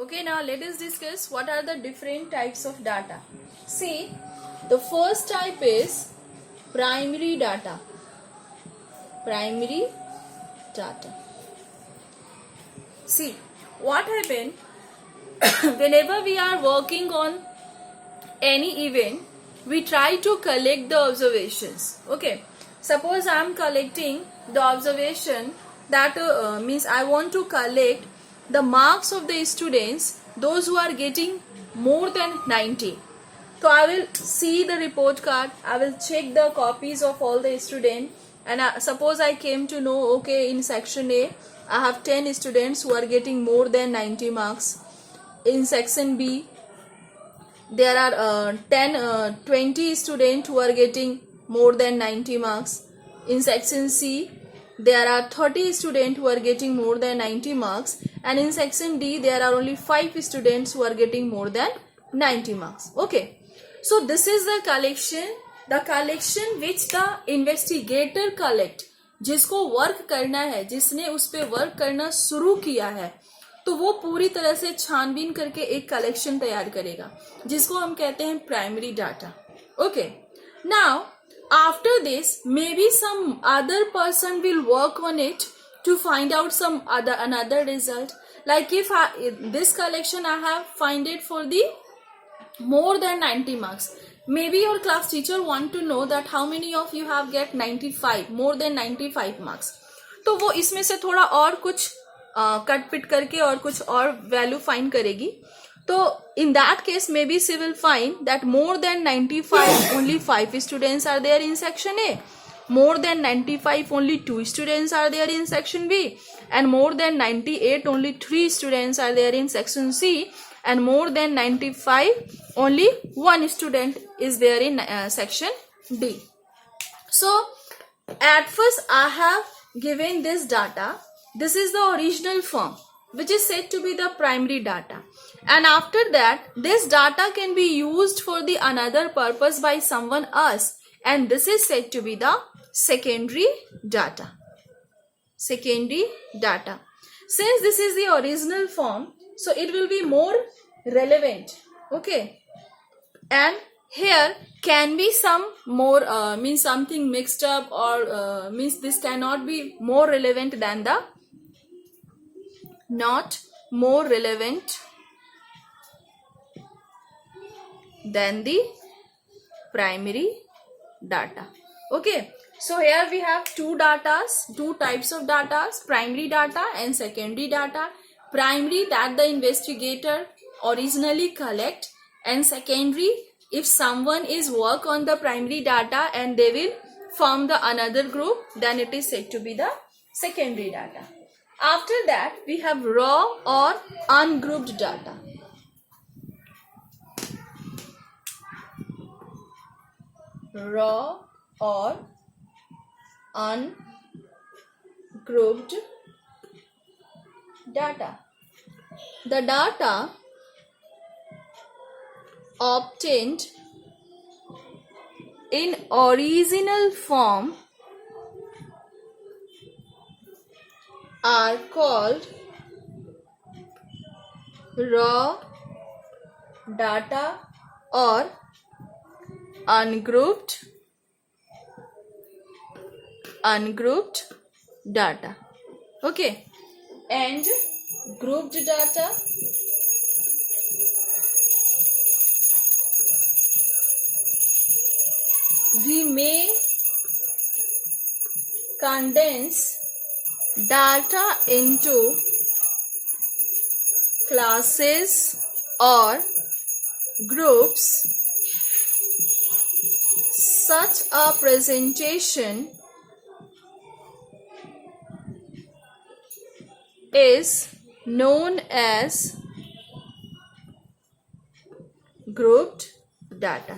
Okay, now let us discuss what are the different types of data. See, the first type is primary data. Primary data. See, what happens whenever we are working on any event, we try to collect the observations. Okay, suppose I am collecting the observation that means I want to collect the marks of the students, those who are getting more than 90. So I will see the report card, I will check the copies of all the students, and suppose I came to know, okay, in section A I have 10 students who are getting more than 90 marks. In section B there are 20 students who are getting more than 90 marks. In section C there are 30 students who are getting more than 90 marks, and in section D there are only 5 students who are getting more than 90 marks. Okay, so this is the collection which the investigator collect. जिसको work करना है, जिसने उस पे work करना शुरू किया है, तो वो पूरी तरह से छानबीन करके एक कलेक्शन तैयार करेगा, जिसको हम कहते हैं primary data. Okay, now after this may be some other person will work on it to find out some another result. Like if this collection I have find it for the more than 90 marks, maybe your class teacher want to know that how many of you have get 95, more than 95 marks. तो वो इसमें से थोड़ा और कुछ cut पिट करके और कुछ और वैल्यू फाइंड करेगी. तो in that case maybe she will find that more than 95 only 5 students are there in section A, more than 95 only 2 students are there in section B, and more than 98 only 3 students are there in section C, and more than 95 only 1 student is there in section D. So at first I have given this data. This is the original form which is said to be the primary data, and after that this data can be used for the another purpose by someone else, and this is said to be the secondary data. Secondary data. Since this is the original form, so it will be more relevant. Okay, and here can be some more means something mixed up, or means this cannot be more relevant than the not more relevant than the primary data. Okay, so here we have two types of data, primary data and secondary data. Primary, that the investigator originally collect, and secondary, if someone is work on the primary data and they will form the another group, then it is said to be the secondary data. After that we have raw or ungrouped data. Raw or ungrouped data. The data obtained in original form are called raw data or ungrouped data. Okay, and grouped data we may condense data into classes or groups. Such a presentation is known as grouped data.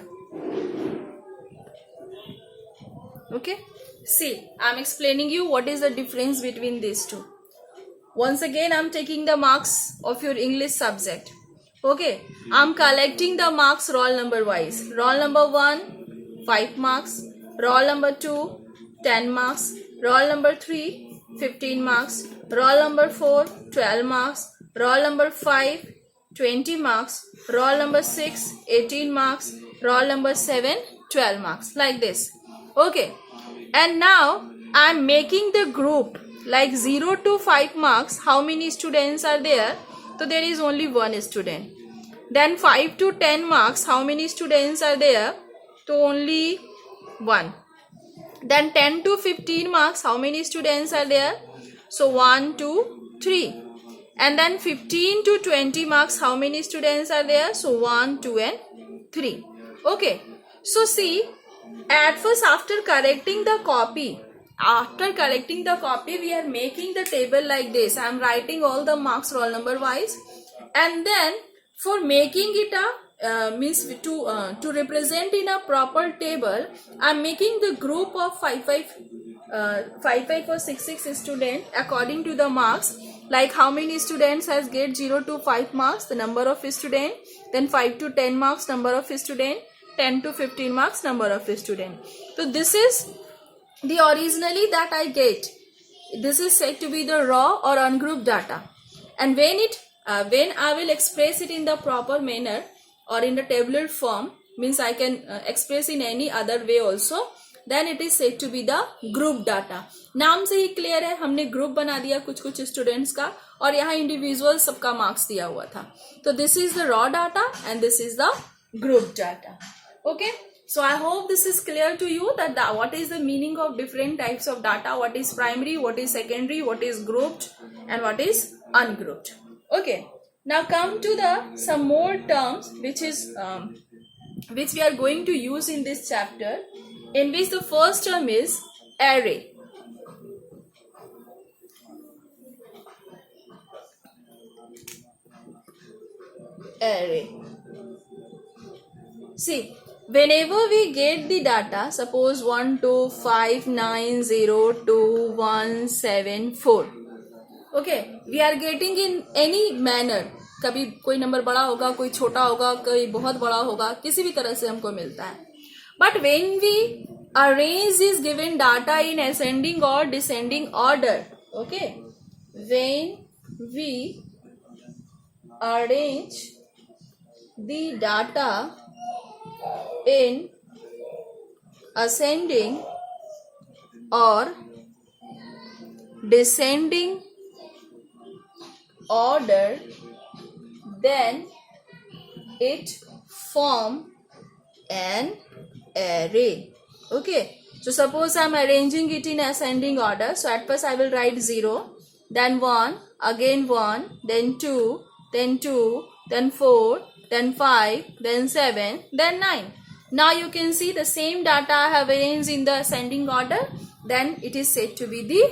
Okay, see, I am explaining you what is the difference between these two. Once again I am taking the marks of your English subject. Okay, I am collecting the marks roll number wise. Roll number 1 5 marks, roll number 2 10 marks, roll number 3 15 marks, roll number 4 12 marks, roll number 5 20 marks, roll number 6 18 marks, roll number 7 12 marks, like this. Okay, and now I'm making the group like 0 to 5 marks. How many students are there? So there is only one student. Then 5 to 10 marks, how many students are there? So only one. Then 10 to 15 marks, how many students are there? So 1 2 3. And then 15 to 20 marks, how many students are there? So 1 2 and 3. Okay, so see, at first after correcting the copy, we are making the table like this. I am writing all the marks roll number wise, and then for making it a means to represent in a proper table, I am making the group of 5 or 6 student according to the marks. Like how many students has get 0 to 5 marks, the number of student. Then 5 to 10 marks, number of student. 10 to 15 marks, number of student. So this is the originally that I get. This is said to be the raw or ungrouped data. And when I will express it in the proper manner or in the tabular form, means I can express in any other way also, then it is said to be the group data. नाम से ही clear है, हमने group बना दिया कुछ students का और यहाँ इंडिविजुअल सबका मार्क्स दिया हुआ था. तो this is the raw data and this is the group data. Okay, so I hope this is clear to you that what is the meaning of different types of data, what is primary, what is secondary, what is grouped and what is ungrouped. Okay, now come to the some more terms which we are going to use in this chapter, in which the first term is array. Array. See, whenever we get the data, suppose 1 2 5 9 0 2 1 7 4, okay, we are getting in any manner. कभी कोई number बड़ा होगा, कोई छोटा होगा, कोई बहुत बड़ा होगा, किसी भी तरह से हमको मिलता है. But when we arrange this given data in ascending or descending order, okay, when we arrange the data in ascending or descending order, then it form an array. Okay, so suppose I am arranging it in ascending order. So at first I will write 0, then 1, again 1, then 2, then 2, then 4, then 5, then 7, then 9. Now you can see the same data I have arranged in the ascending order, then it is said to be the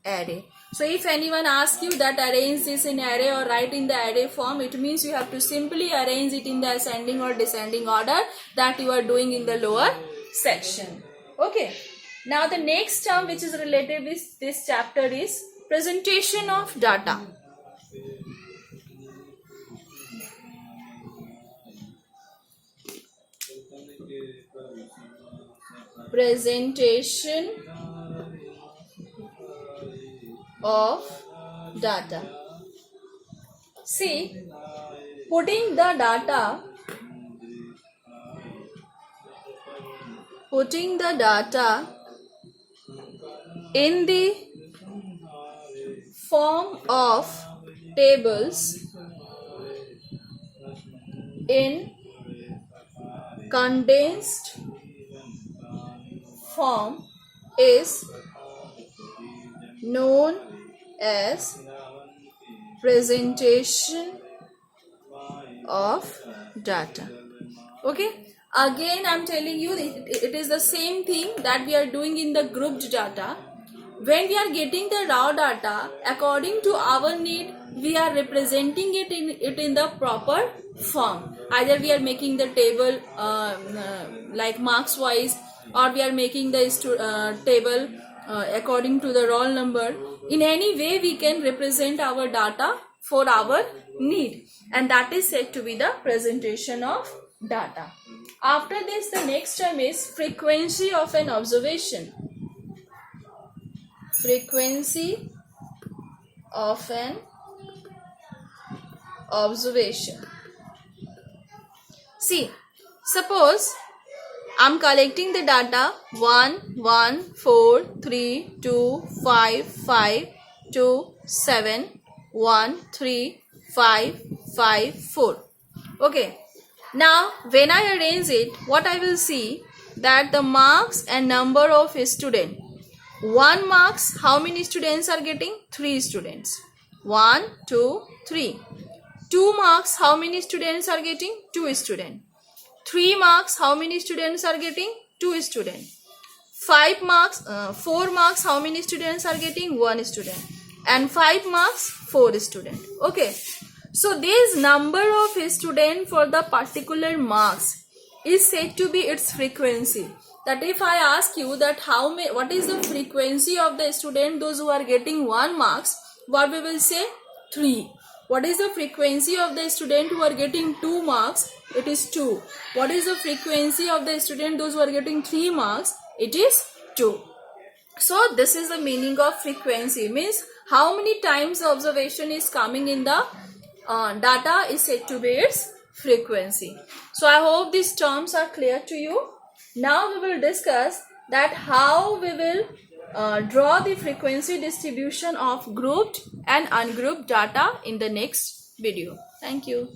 array. So if anyone asks you that arrange this in array or write in the array form, it means you have to simply arrange it in the ascending or descending order that you are doing in the lower section. Okay. Now the next term which is related with this chapter is presentation of data. Presentation of data. See, putting the data in the form of tables in condensed form is known as presentation of data. Okay, again I am telling you it is the same thing that we are doing in the grouped data. When we are getting the raw data, according to our need, we are representing it in the proper form. Either we are making the table like marks wise, or we are making the table according to the roll number. In any way we can represent our data for our need, and that is said to be the presentation of data. After this, the next term is frequency of an observation. Frequency of an observation. See, suppose I'm collecting the data 1, 1, 4, 3, 2, 5, 5, 2, 7, 1, 3, 5, 5, 4. Okay. Now, when I arrange it, what I will see that the marks and number of students. 1 marks, how many students are getting? 3 students. 1, 2, 3. 2 marks, how many students are getting? 2 students. 3 marks, how many students are getting? 2 students. 5 marks, 4 marks, how many students are getting? 1 student. And 5 marks, 4 students. Okay. So this number of students for the particular marks is said to be its frequency. That if I ask you that what is the frequency of the student, those who are getting 1 marks, what we will say? 3. What is the frequency of the student who are getting 2 marks? It is 2. What is the frequency of the student those who are getting 3 marks? It is 2. So this is the meaning of frequency. Means how many times the observation is coming in the data is said to be its frequency. So I hope these terms are clear to you. Now we will discuss that how we will draw the frequency distribution of grouped and ungrouped data in the next video. Thank you.